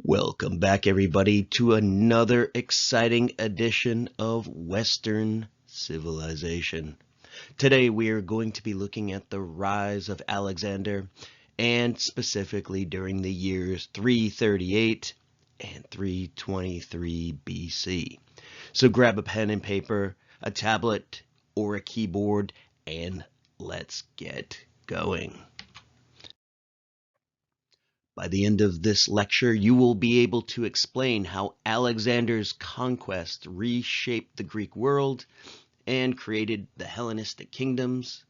Welcome back, everybody, to another exciting edition of Western civilization. Today, we are going to be looking at the rise of Alexander, and specifically during the years 338 and 323 BC. So grab a pen and paper, a tablet, or a keyboard, and let's get going. By the end of this lecture, you will be able to explain how Alexander's conquest reshaped the Greek world and created the Hellenistic kingdoms,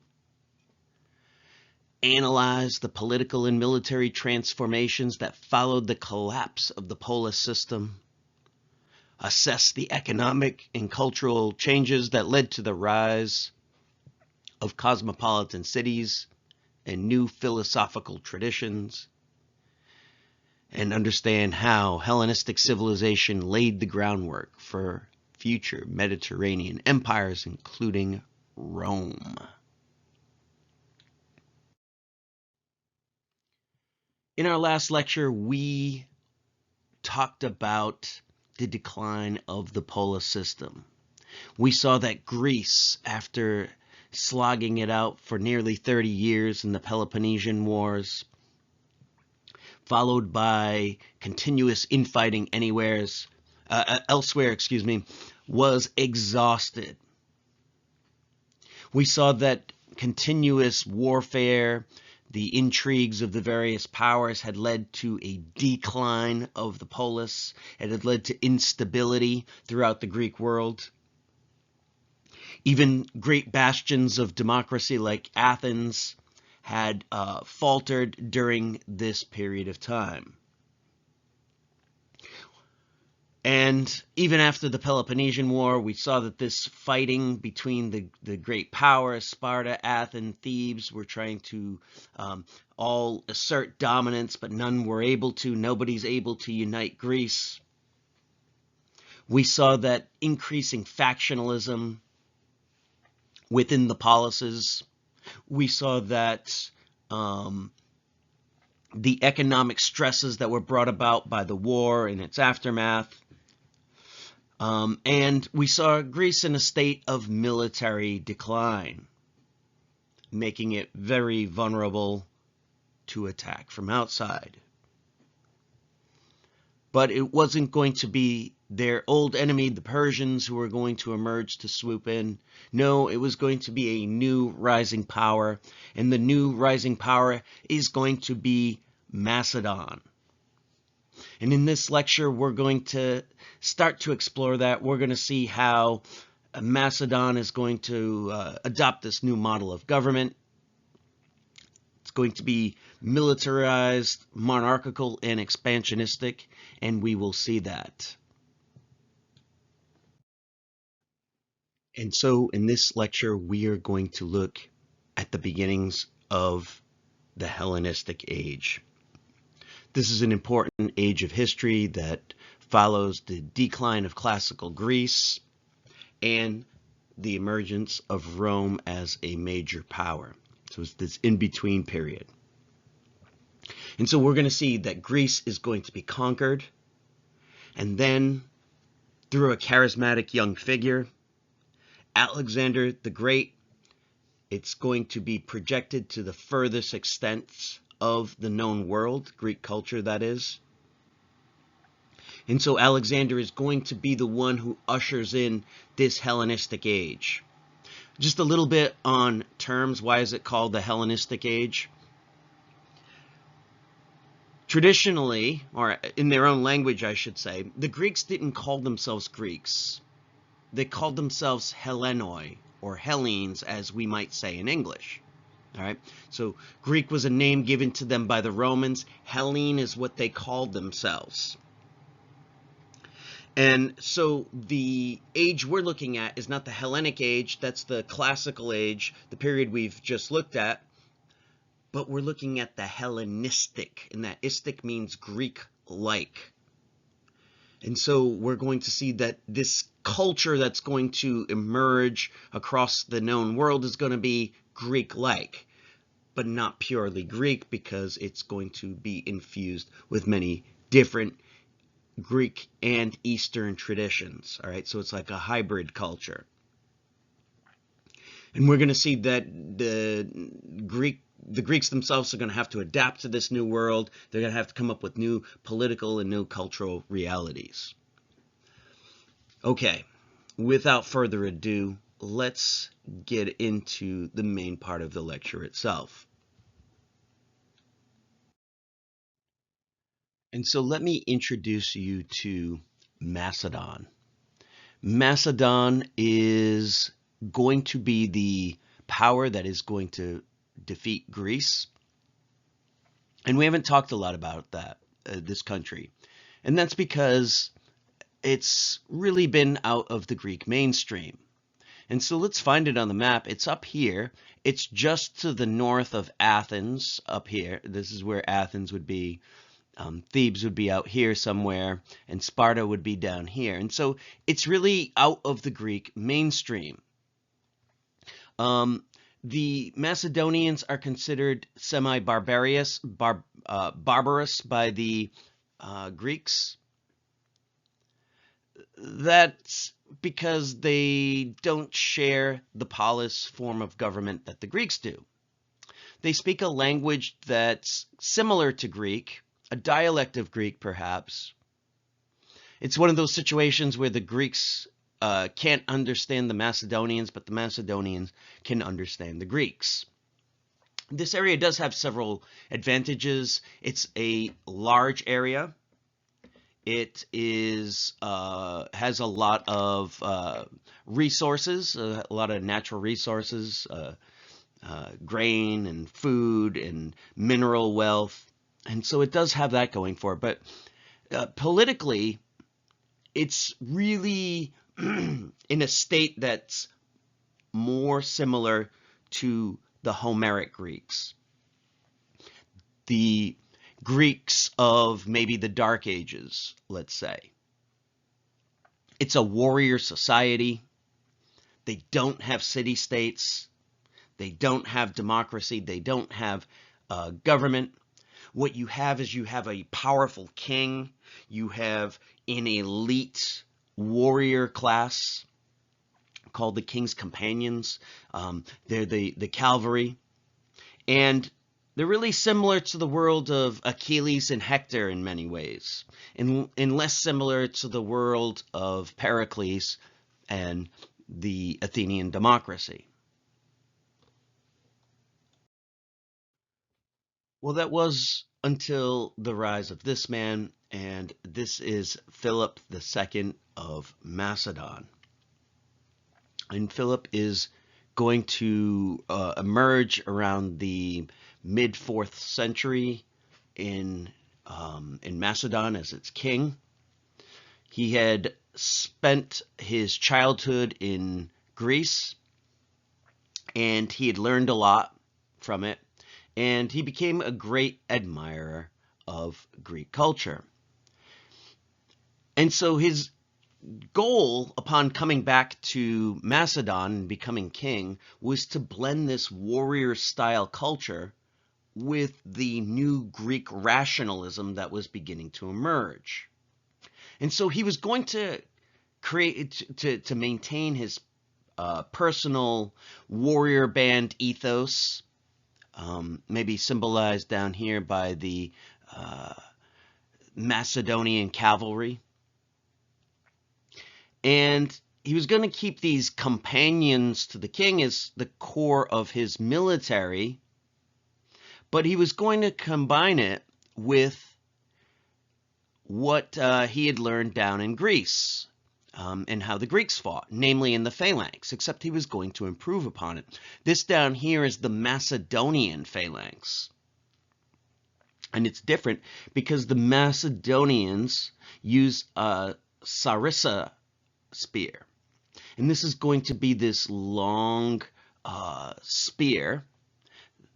analyze the political and military transformations that followed the collapse of the polis system, assess the economic and cultural changes that led to the rise of cosmopolitan cities and new philosophical traditions, and understand how Hellenistic civilization laid the groundwork for future Mediterranean empires, including Rome. In our last lecture, we talked about the decline of the polis system. We saw that Greece, after slogging it out for nearly 30 years in the Peloponnesian Wars, followed by continuous infighting elsewhere, was exhausted. We saw that continuous warfare, the intrigues of the various powers had led to a decline of the polis. It had led to instability throughout the Greek world. Even great bastions of democracy like Athens had faltered during this period of time. And even after the Peloponnesian War, we saw that this fighting between the great powers, Sparta, Athens, Thebes, were trying to all assert dominance, but none were able to. Nobody's able to unite Greece. We saw that increasing factionalism within the polises. We saw that the economic stresses that were brought about by the war and its aftermath. And we saw Greece in a state of military decline, making it very vulnerable to attack from outside. But it wasn't going to be their old enemy, the Persians, who were going to emerge to swoop in. No, it was going to be a new rising power, and the new rising power is going to be Macedon. And in this lecture, we're going to start to explore that. We're going to see how Macedon is going to adopt this new model of government. It's going to be militarized, monarchical, and expansionistic, and we will see that. And so in this lecture, we are going to look at the beginnings of the Hellenistic age. This is an important age of history that follows the decline of classical Greece and the emergence of Rome as a major power. So it's this in-between period. And so we're going to see that Greece is going to be conquered, and then through a charismatic young figure, Alexander the Great, it's going to be projected to the furthest extents of the known world, Greek culture that is. And so Alexander is going to be the one who ushers in this Hellenistic age. Just a little bit on terms. Why is it called the Hellenistic age? Traditionally, or in their own language, I should say, the Greeks didn't call themselves Greeks. They called themselves Hellenoi, or Hellenes, as we might say in English. All right. So Greek was a name given to them by the Romans. Hellene is what they called themselves. And so the age we're looking at is not the Hellenic age. That's the classical age, the period we've just looked at. But we're looking at the Hellenistic, and that istic means Greek-like. And so we're going to see that this culture that's going to emerge across the known world is going to be Greek-like, but not purely Greek, because it's going to be infused with many different Greek and Eastern traditions. All right, so it's like a hybrid culture. And we're going to see that the Greeks themselves are going to have to adapt to this new world. They're going to have to come up with new political and new cultural realities. Okay, without further ado, let's get into the main part of the lecture itself. And so let me introduce you to Macedon. Macedon is going to be the power that is going to defeat Greece. And we haven't talked a lot about that, this country. And that's because it's really been out of the Greek mainstream. And so let's find it on the map. It's up here. It's just to the north of Athens up here. This is where Athens would be. Thebes would be out here somewhere, and Sparta would be down here. And so it's really out of the Greek mainstream. The Macedonians are considered semi-barbarous by the Greeks. That's because they don't share the polis form of government that the Greeks do. They speak a language that's similar to Greek, a dialect of Greek perhaps. It's one of those situations where the Greeks can't understand the Macedonians, but the Macedonians can understand the Greeks. This area does have several advantages. It's a large area. It is has a lot of resources, a lot of natural resources, grain and food and mineral wealth. And so it does have that going for it. But politically, it's really in a state that's more similar to the Homeric Greeks, the Greeks of maybe the Dark Ages, let's say. It's a warrior society. They don't have city-states. They don't have democracy. They don't have government. What you have is you have a powerful king. You have an elite warrior class called the King's Companions. They're the cavalry. And they're really similar to the world of Achilles and Hector in many ways, and less similar to the world of Pericles and the Athenian democracy. Well, that was until the rise of this man, and this is Philip II of Macedon. And Philip is going to emerge around the mid-4th century in Macedon as its king. He had spent his childhood in Greece, and he had learned a lot from it, and he became a great admirer of Greek culture. And so his goal upon coming back to Macedon and becoming king was to blend this warrior style culture with the new Greek rationalism that was beginning to emerge. And so he was going to to maintain his personal warrior band ethos, maybe symbolized down here by the Macedonian cavalry. And he was going to keep these companions to the king as the core of his military, but he was going to combine it with what he had learned down in Greece and how the Greeks fought, namely in the phalanx, except he was going to improve upon it. This down here is the Macedonian phalanx. And it's different because the Macedonians use a sarissa spear. And this is going to be this long spear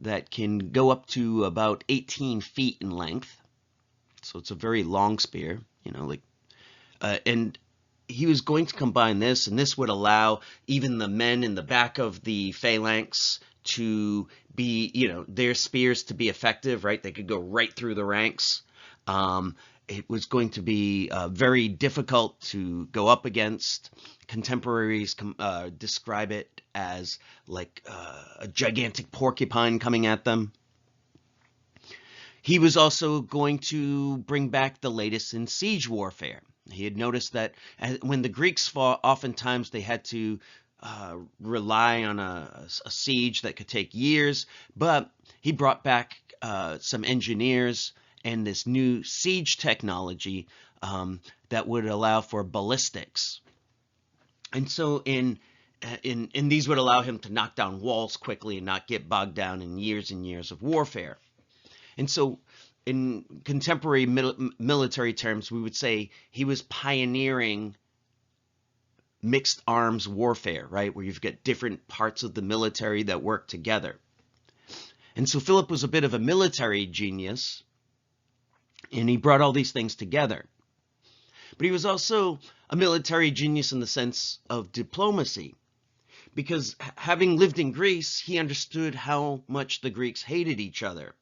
that can go up to about 18 feet in length. So it's a very long spear, you know, like, and he was going to combine this, and this would allow even the men in the back of the phalanx to be, you know, their spears to be effective, right? They could go right through the ranks. it was going to be very difficult to go up against. Contemporaries describe it as like a gigantic porcupine coming at them. He was also going to bring back the latest in siege warfare. He had noticed that when the Greeks fought, oftentimes they had to rely on a siege that could take years, but he brought back some engineers and this new siege technology that would allow for ballistics. And so in these would allow him to knock down walls quickly and not get bogged down in years and years of warfare. And so in contemporary military terms, we would say he was pioneering mixed arms warfare, right? Where you've got different parts of the military that work together. And so Philip was a bit of a military genius, and he brought all these things together. But he was also a military genius in the sense of diplomacy, because having lived in Greece, he understood how much the Greeks hated each other.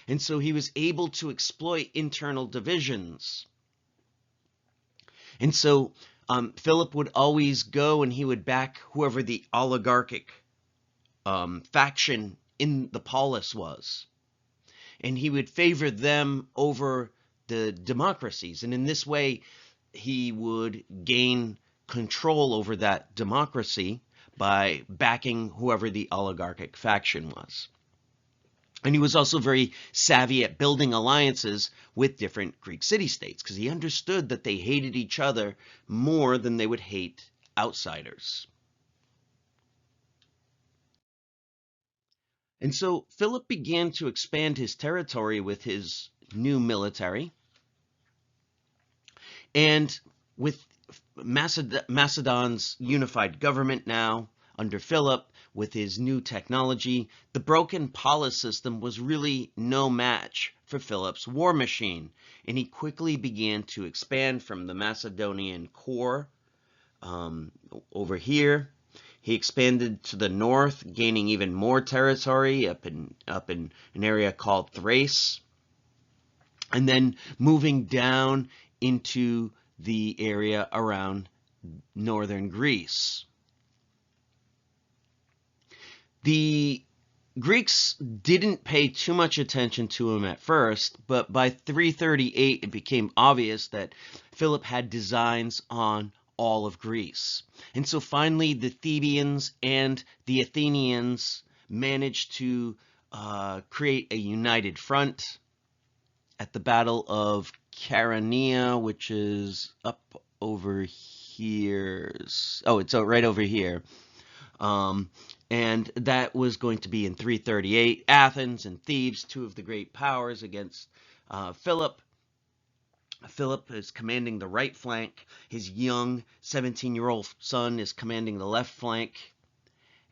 And so he was able to exploit internal divisions. And so Philip would always go and he would back whoever the oligarchic faction in the polis was. And he would favor them over the democracies. And in this way, he would gain control over that democracy by backing whoever the oligarchic faction was. And he was also very savvy at building alliances with different Greek city-states because he understood that they hated each other more than they would hate outsiders. And so Philip began to expand his territory with his new military. And with Macedon's unified government now under Philip, with his new technology, the broken polis system was really no match for Philip's war machine, and he quickly began to expand from the Macedonian core over here. He expanded to the north, gaining even more territory up in an area called Thrace, and then moving down into the area around northern Greece. The Greeks didn't pay too much attention to him at first, but by 338 it became obvious that Philip had designs on all of Greece. And so finally the Thebans and the Athenians managed to create a united front at the Battle of Chaeronea, which is up over here. Oh, it's right over here. And that was going to be in 338. Athens and Thebes, two of the great powers, against Philip. Philip is commanding the right flank. His young 17-year-old son is commanding the left flank.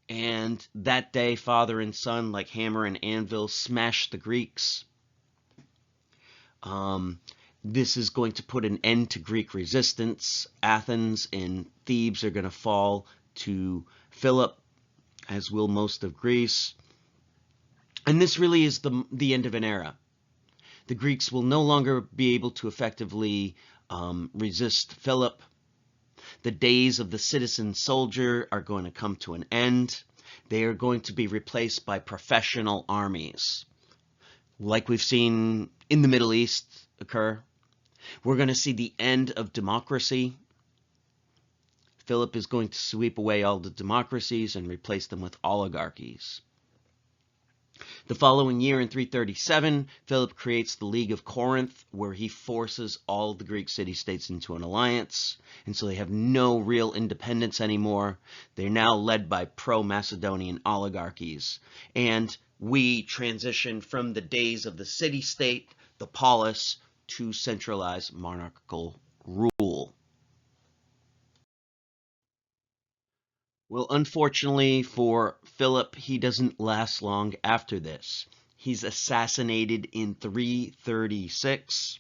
And that day, father and son, like hammer and anvil, smash the Greeks. This is going to put an end to Greek resistance. Athens and Thebes are going to fall to Philip, as will most of Greece. And this really is the end of an era. The Greeks will no longer be able to effectively resist Philip. The days of the citizen soldier are going to come to an end. They are going to be replaced by professional armies, like we've seen in the Middle East occur. We're going to see the end of democracy. Philip is going to sweep away all the democracies and replace them with oligarchies. The following year, in 337, Philip creates the League of Corinth, where he forces all the Greek city-states into an alliance, and so they have no real independence anymore. They're now led by pro-Macedonian oligarchies, and we transition from the days of the city-state, the polis, to centralized monarchical rule. Well, unfortunately for Philip, he doesn't last long after this. He's assassinated in 336,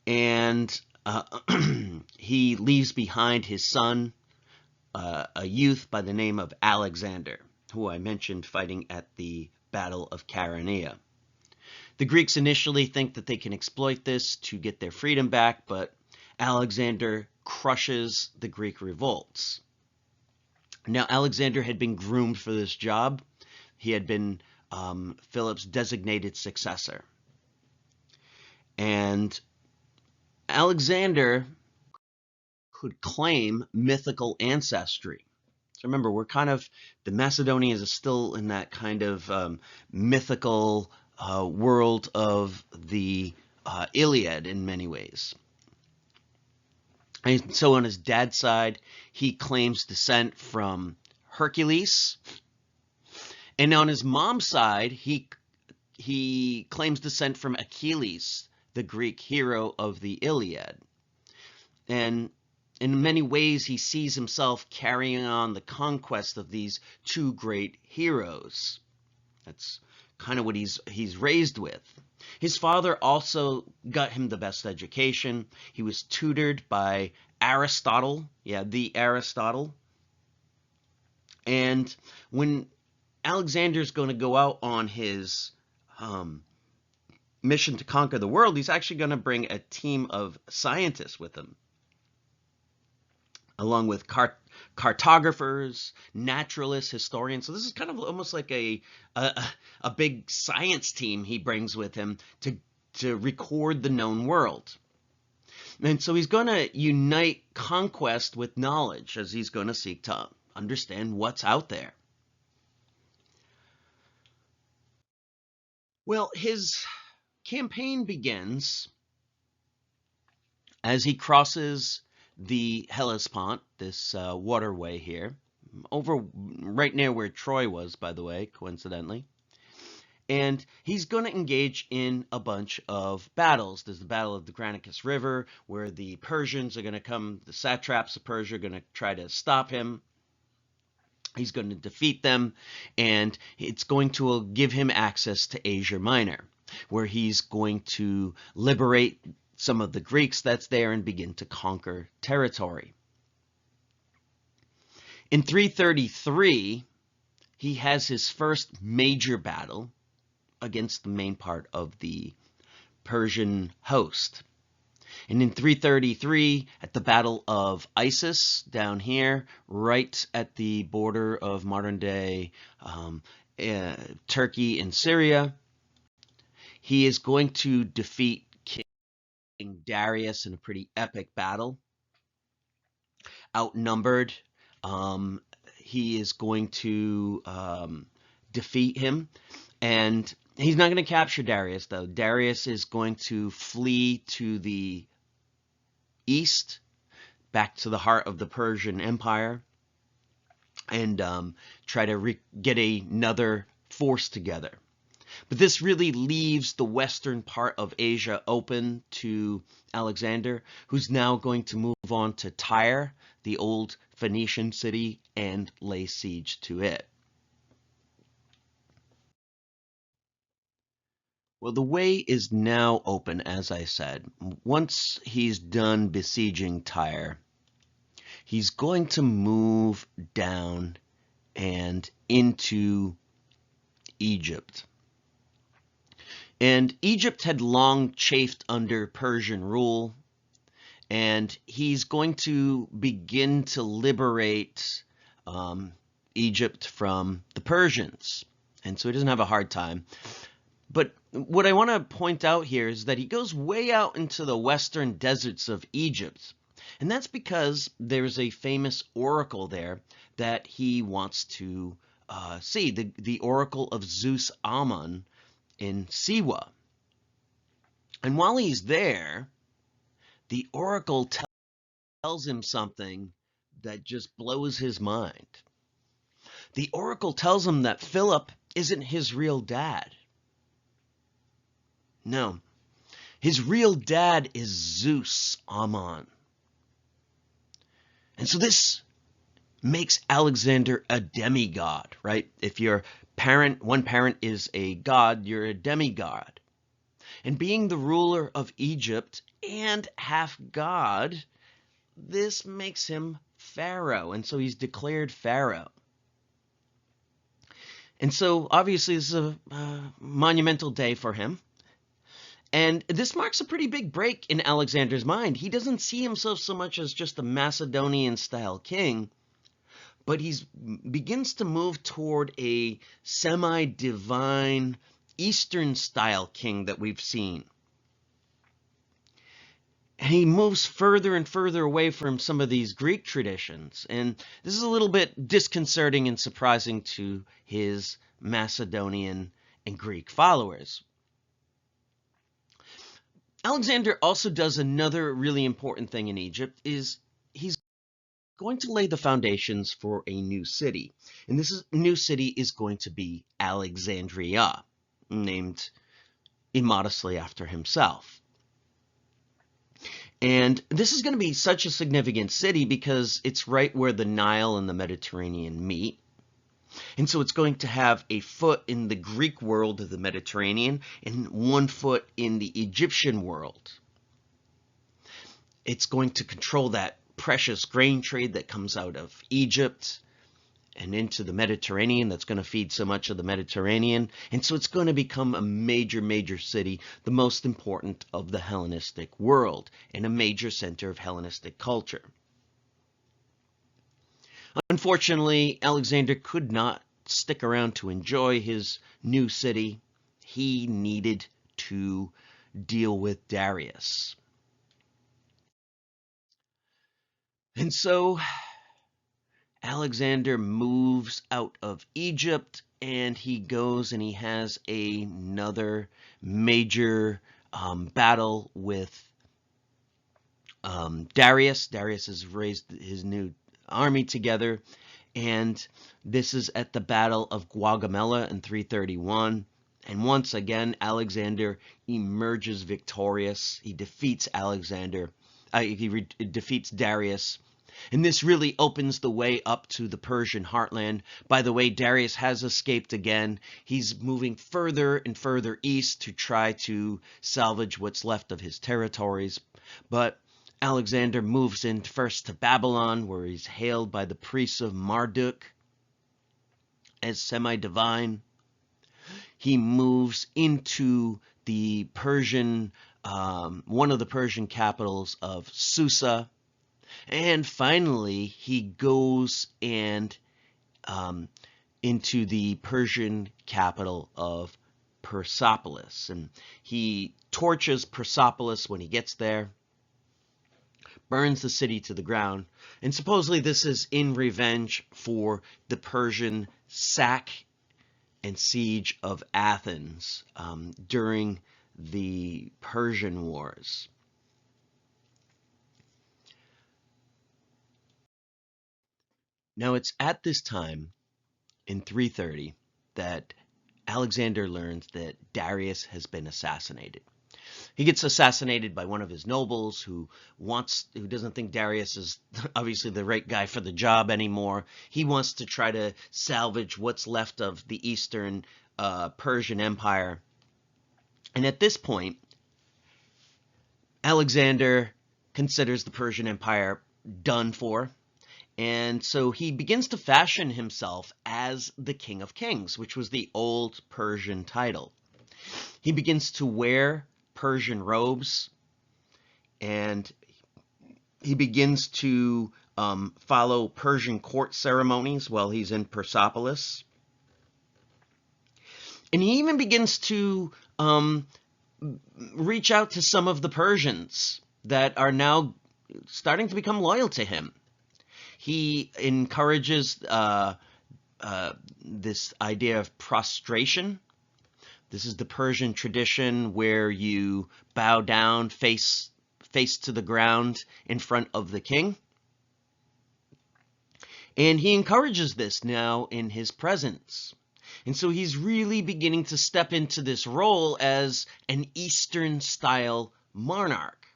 and he leaves behind his son, a youth by the name of Alexander, who I mentioned fighting at the Battle of Chaeronea. The Greeks initially think that they can exploit this to get their freedom back, but Alexander crushes the Greek revolts. Now, Alexander had been groomed for this job. He had been Philip's designated successor. And Alexander could claim mythical ancestry. So remember, the Macedonians are still in that kind of mythical world of the Iliad in many ways. And so on his dad's side, he claims descent from Hercules. And on his mom's side, he claims descent from Achilles, the Greek hero of the Iliad. And in many ways, he sees himself carrying on the conquest of these two great heroes. That's kind of what he's raised with. His father also got him the best education. He was tutored by Aristotle, the Aristotle. And when Alexander's going to go out on his mission to conquer the world, he's actually going to bring a team of scientists with him, along with cartographers, naturalists, historians. So this is kind of almost like a big science team he brings with him to record the known world. And so he's going to unite conquest with knowledge, as he's going to seek to understand what's out there. Well, his campaign begins as he crosses the Hellespont, this waterway here, over right near where Troy was, by the way, coincidentally. And he's going to engage in a bunch of battles. There's the Battle of the Granicus River, where the Persians are going to come, the satraps of Persia are going to try to stop him. He's going to defeat them, and it's going to give him access to Asia Minor, where he's going to liberate some of the Greeks that's there and begin to conquer territory. In 333, he has his first major battle against the main part of the Persian host. And in 333, at the Battle of Issus, down here, right at the border of modern-day Turkey and Syria, he is going to defeat King Darius in a pretty epic battle. Outnumbered, he is going to defeat him, and he's not going to capture Darius, though. Darius is going to flee to the east, back to the heart of the Persian Empire, and try to get another force together. But this really leaves the western part of Asia open to Alexander, who's now going to move on to Tyre, the old Phoenician city, and lay siege to it. Well, the way is now open, as I said. Once he's done besieging Tyre, he's going to move down and into Egypt. And Egypt had long chafed under Persian rule, and he's going to begin to liberate Egypt from the Persians. And so he doesn't have a hard time. But what I want to point out here is that he goes way out into the western deserts of Egypt. And that's because there's a famous oracle there that he wants to see, the oracle of Zeus Ammon in Siwa. And while he's there, the oracle tells him something that just blows his mind. The oracle tells him that Philip isn't his real dad. No, his real dad is Zeus Ammon. And so this makes Alexander a demigod, right? If one parent is a god, you're a demigod. And being the ruler of Egypt and half god, this makes him Pharaoh. And so he's declared Pharaoh. And so obviously this is a monumental day for him. And this marks a pretty big break in Alexander's mind. He doesn't see himself so much as just a Macedonian-style king, but he begins to move toward a semi-divine Eastern-style king that we've seen. And he moves further and further away from some of these Greek traditions. And this is a little bit disconcerting and surprising to his Macedonian and Greek followers. Alexander also does another really important thing in Egypt, is he's going to lay the foundations for a new city. And this new city is going to be Alexandria, named immodestly after himself. And this is going to be such a significant city because it's right where the Nile and the Mediterranean meet. And so it's going to have a foot in the Greek world of the Mediterranean and 1 foot in the Egyptian world. It's going to control that precious grain trade that comes out of Egypt and into the Mediterranean that's going to feed so much of the Mediterranean. And so it's going to become a major, major city, the most important of the Hellenistic world, and a major center of Hellenistic culture. Unfortunately, Alexander could not stick around to enjoy his new city. He needed to deal with Darius. And so Alexander moves out of Egypt, and he goes and he has another major battle with Darius. Darius has raised his new army together, and this is at the Battle of Gaugamela in 331. And once again, Alexander emerges victorious. He defeats defeats Darius. And this really opens the way up to the Persian heartland. By the way, Darius has escaped again. He's moving further and further east to try to salvage what's left of his territories. But Alexander moves in first to Babylon, where he's hailed by the priests of Marduk as semi-divine. He moves into the Persian, one of the Persian capitals of Susa. And finally, he goes and into the Persian capital of Persepolis. And he torches Persepolis when he gets there, burns the city to the ground. And supposedly this is in revenge for the Persian sack and siege of Athens during the Persian Wars. Now, it's at this time, in 330, that Alexander learns that Darius has been assassinated. He gets assassinated by one of his nobles who doesn't think Darius is obviously the right guy for the job anymore. He wants to try to salvage what's left of the Eastern Persian Empire. And at this point, Alexander considers the Persian Empire done for. And so he begins to fashion himself as the King of Kings, which was the old Persian title. He begins to wear Persian robes, and he begins to follow Persian court ceremonies while he's in Persepolis. And he even begins to reach out to some of the Persians that are now starting to become loyal to him. He encourages this idea of prostration. This is the Persian tradition where you bow down, face to the ground in front of the king. And he encourages this now in his presence. And so he's really beginning to step into this role as an Eastern-style monarch.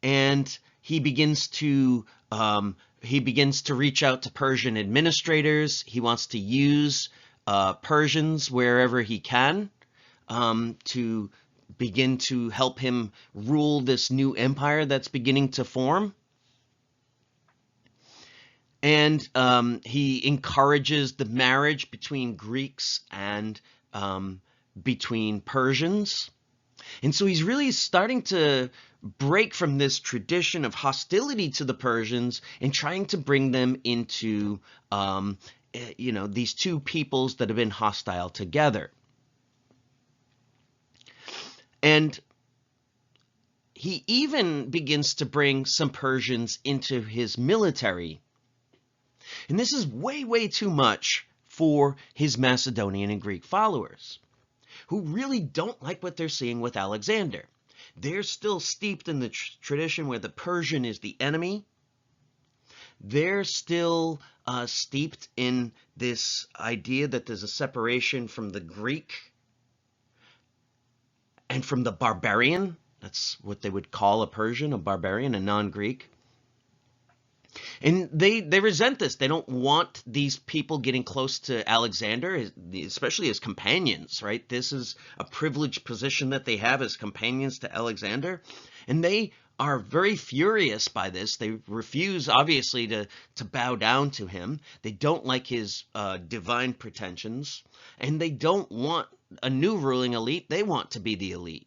And he begins to reach out to Persian administrators. He wants to use Persians wherever he can to begin to help him rule this new empire that's beginning to form. And he encourages the marriage between Greeks and between Persians. And so he's really starting to break from this tradition of hostility to the Persians and trying to bring them into, these two peoples that have been hostile together. And he even begins to bring some Persians into his military. And this is way, way too much for his Macedonian and Greek followers, who really don't like what they're seeing with Alexander. They're still steeped in the tradition where the Persian is the enemy. They're still steeped in this idea that there's a separation from the Greek and from the barbarian. That's what they would call a Persian, a barbarian, a non-Greek. And they resent this. They don't want these people getting close to Alexander, especially as companions, right? This is a privileged position that they have as companions to Alexander. And they are very furious by this. They refuse, obviously, to bow down to him. They don't like his divine pretensions. And they don't want a new ruling elite. They want to be the elite.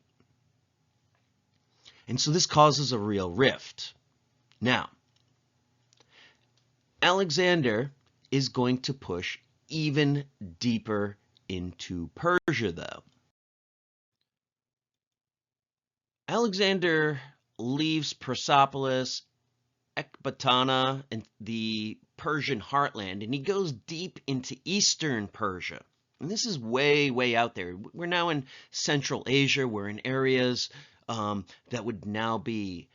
And so this causes a real rift. Now, Alexander is going to push even deeper into Persia, though. Alexander leaves Persepolis, Ecbatana, and the Persian heartland, and he goes deep into eastern Persia. And this is way, way out there. We're now in Central Asia. We're in areas that would now be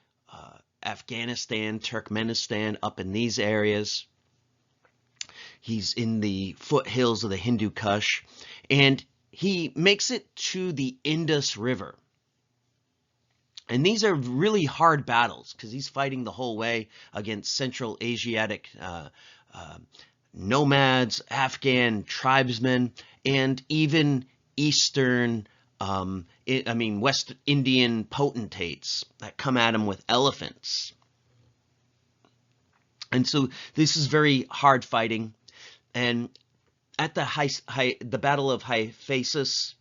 Afghanistan, Turkmenistan, up in these areas. He's in the foothills of the Hindu Kush, and he makes it to the Indus River. And these are really hard battles because he's fighting the whole way against Central Asiatic nomads, Afghan tribesmen, and even Eastern West Indian potentates that come at him with elephants. And so this is very hard fighting. And at the Battle of Hephaestus,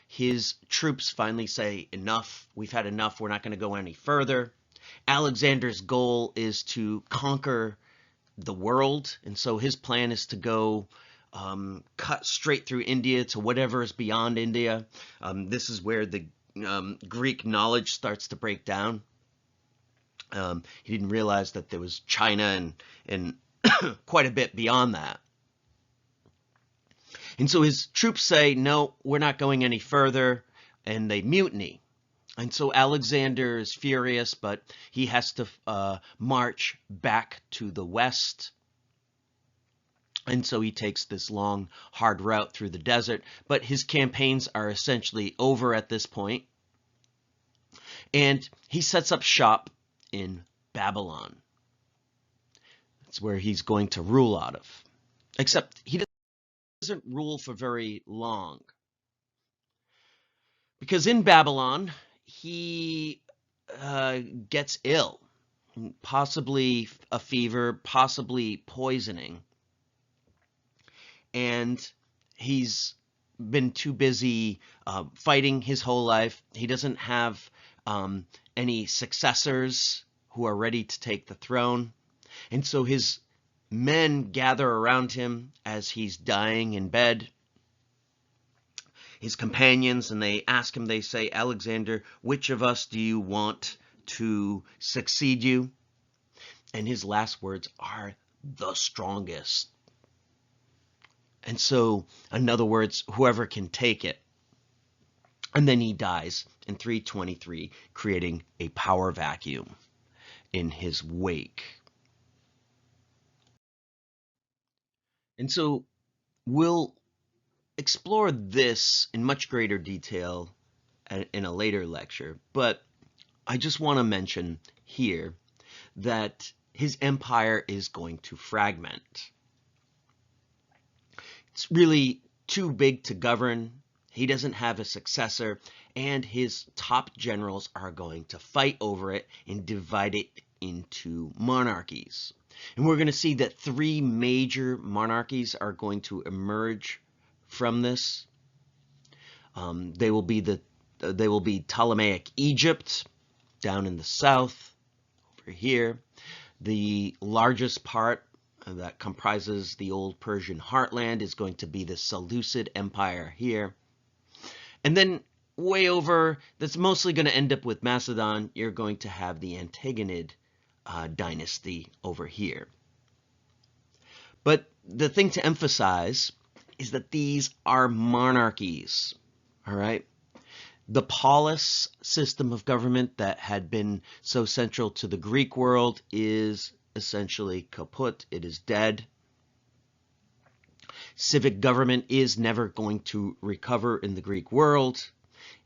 his troops finally say, enough, we've had enough, we're not going to go any further. Alexander's goal is to conquer the world, and so his plan is to go cut straight through India to whatever is beyond India. This is where the Greek knowledge starts to break down. He didn't realize that there was China and quite a bit beyond that. And so his troops say, no, we're not going any further, and they mutiny. And so Alexander is furious, but he has to march back to the west. And so he takes this long, hard route through the desert. But his campaigns are essentially over at this point. And he sets up shop in Babylon. That's where he's going to rule out of. Except he doesn't rule for very long. Because in Babylon, he gets ill. Possibly a fever, possibly poisoning. And he's been too busy fighting his whole life. He doesn't have any successors who are ready to take the throne. And so his men gather around him as he's dying in bed, his companions, and they ask him, they say, Alexander, which of us do you want to succeed you? And his last words are, the strongest. And so, in other words, whoever can take it. And then he dies in 323, creating a power vacuum in his wake. And so we'll explore this in much greater detail in a later lecture, but I just want to mention here that his empire is going to fragment. It's really too big to govern. He doesn't have a successor, and his top generals are going to fight over it and divide it into monarchies. And we're going to see that 3 major monarchies are going to emerge from this. They will be Ptolemaic Egypt down in the south over here. The largest part that comprises the old Persian heartland is going to be the Seleucid Empire here. And then way over, that's mostly going to end up with Macedon, you're going to have the Antigonid dynasty over here. But the thing to emphasize is that these are monarchies, all right? The polis system of government that had been so central to the Greek world is essentially kaput. It is dead. Civic government is never going to recover in the Greek world.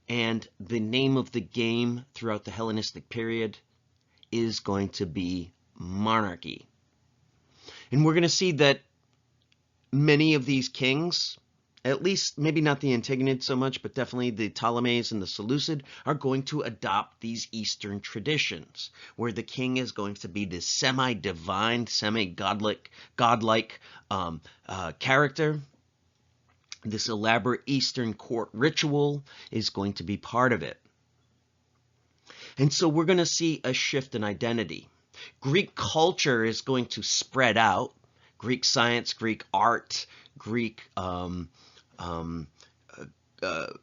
And the name of the game throughout the Hellenistic period is going to be monarchy. And we're going to see that many of these kings, at least maybe not the Antigonid so much, but definitely the Ptolemies and the Seleucid, are going to adopt these Eastern traditions, where the king is going to be this semi-divine, semi-godlike character. This elaborate Eastern court ritual is going to be part of it. And so we're going to see a shift in identity. Greek culture is going to spread out. Greek science, Greek art, Greek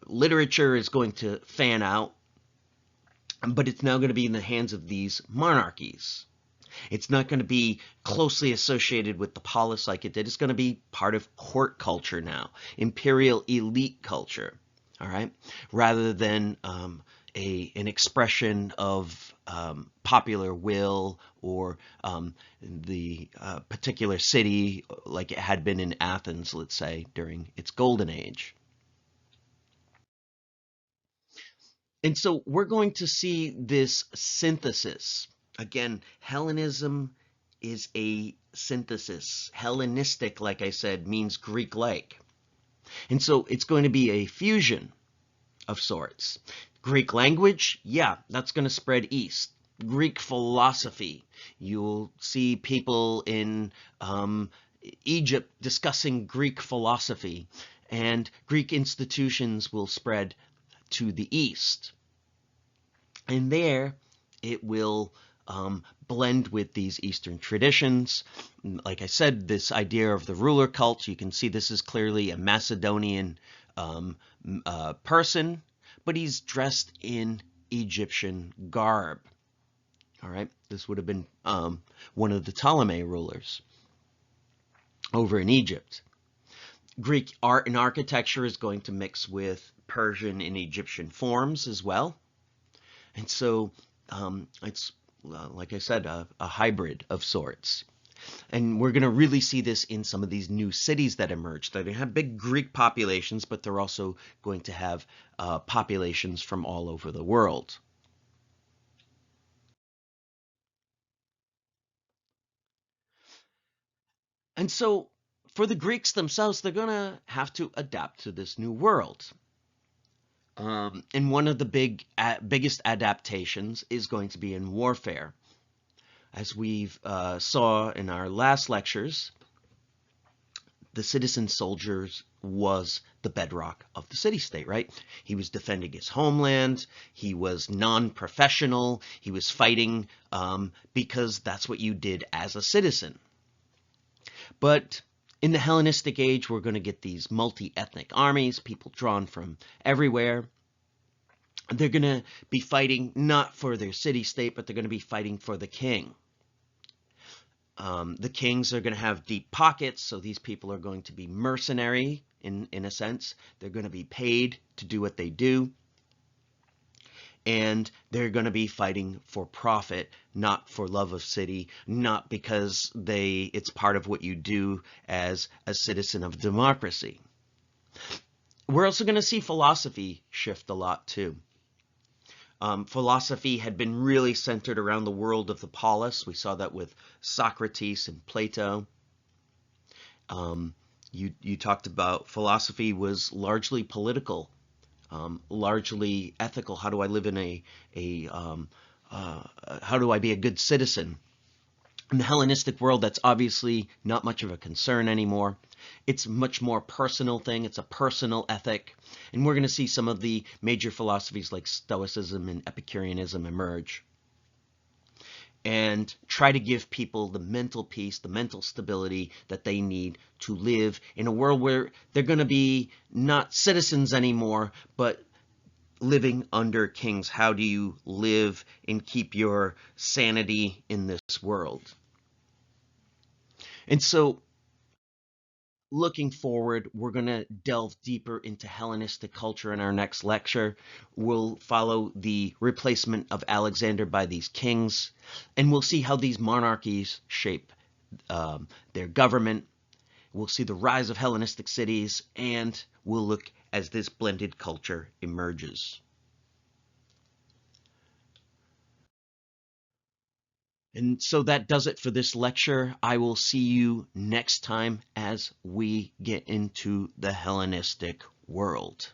literature is going to fan out, but it's now going to be in the hands of these monarchies. It's not going to be closely associated with the polis like it did. It's going to be part of court culture now, imperial elite culture, all right, rather than an expression of popular will or the particular city like it had been in Athens, let's say, during its golden age. And so we're going to see this synthesis. Again, Hellenism is a synthesis. Hellenistic, like I said, means Greek-like. And so it's going to be a fusion of sorts. Greek language, yeah, that's going to spread east. Greek philosophy, you'll see people in Egypt discussing Greek philosophy, and Greek institutions will spread to the east. And there it will blend with these Eastern traditions. Like I said, this idea of the ruler cult, you can see this is clearly a Macedonian person, but he's dressed in Egyptian garb. All right, this would have been one of the Ptolemy rulers over in Egypt. Greek art and architecture is going to mix with Persian and Egyptian forms as well. And so it's, like I said, a hybrid of sorts. And we're going to really see this in some of these new cities that emerge. They're going to have big Greek populations, but they're also going to have populations from all over the world. And so for the Greeks themselves, they're going to have to adapt to this new world. And one of the biggest adaptations is going to be in warfare. As we've saw in our last lectures, the citizen soldiers was the bedrock of the city-state, right? He was defending his homeland. He was non-professional. He was fighting because that's what you did as a citizen. But in the Hellenistic age, we're going to get these multi-ethnic armies, people drawn from everywhere. They're going to be fighting not for their city-state, but they're going to be fighting for the king. The kings are going to have deep pockets, so these people are going to be mercenary in a sense. They're going to be paid to do what they do. And they're going to be fighting for profit, not for love of city, not because it's part of what you do as a citizen of democracy. We're also going to see philosophy shift a lot too. Philosophy had been really centered around the world of the polis. We saw that with Socrates and Plato. You talked about philosophy was largely political, largely ethical. How do I live in how do I be a good citizen? In the Hellenistic world, that's obviously not much of a concern anymore. It's much more personal thing. It's a personal ethic. And we're going to see some of the major philosophies like Stoicism and Epicureanism emerge and try to give people the mental peace, the mental stability that they need to live in a world where they're going to be not citizens anymore, but living under kings. How do you live and keep your sanity in this world? And so looking forward, we're going to delve deeper into Hellenistic culture in our next lecture. We'll follow the replacement of Alexander by these kings, and we'll see how these monarchies shape their government. We'll see the rise of Hellenistic cities, and we'll look as this blended culture emerges. And so that does it for this lecture. I will see you next time as we get into the Hellenistic world.